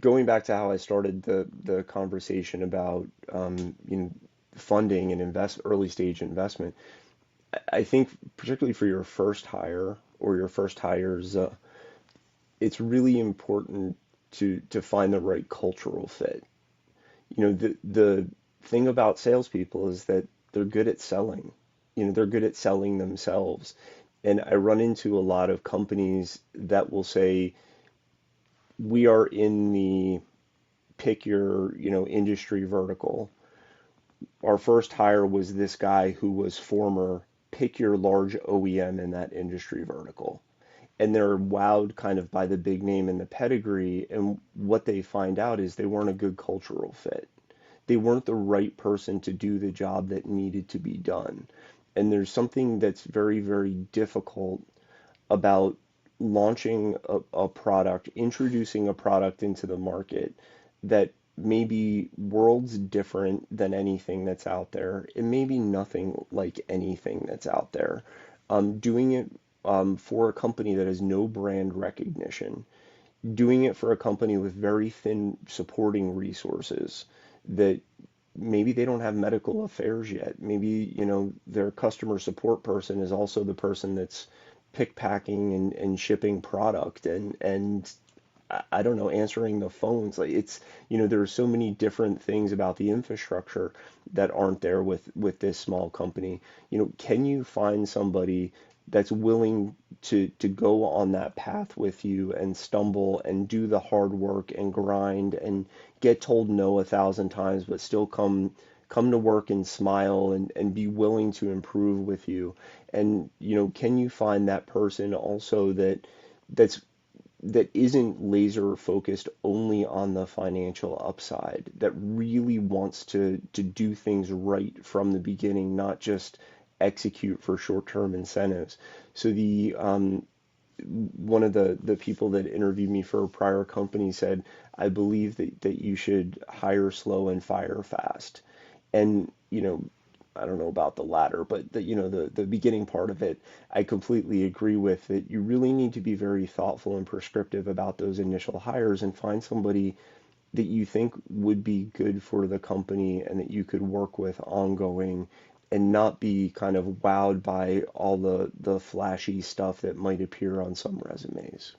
going back to how I started the conversation about funding and early stage investment, I think particularly for your first hire or your first hires, it's really important to find the right cultural fit. The thing about salespeople is that they're good at selling. They're good at selling themselves. And I run into a lot of companies that will say, we are in the pick your, industry vertical. Our first hire was this guy who was former pick your large OEM in that industry vertical. And they're wowed kind of by the big name and the pedigree. And what they find out is they weren't a good cultural fit. They weren't the right person to do the job that needed to be done. And there's something that's very, very difficult about launching a product, introducing a product into the market that may be worlds different than anything that's out there. It may be nothing like anything that's out there. Doing it for a company that has no brand recognition, doing it for a company with very thin supporting resources that maybe they don't have medical affairs yet. Maybe, their customer support person is also the person that's pick packing and shipping product and I don't know, answering the phones. Like there are so many different things about the infrastructure that aren't there with this small company. Can you find somebody that's willing to go on that path with you and stumble and do the hard work and grind and get told no 1,000 times, but still come to work and smile and be willing to improve with you? And can you find that person also that's that isn't laser focused only on the financial upside, that really wants to do things right from the beginning, not just execute for short-term incentives. So the one of the people that interviewed me for a prior company said, I believe that you should hire slow and fire fast. And I don't know about the latter, but the beginning part of it, I completely agree with, that you really need to be very thoughtful and prescriptive about those initial hires and find somebody that you think would be good for the company and that you could work with ongoing and not be kind of wowed by all the flashy stuff that might appear on some resumes.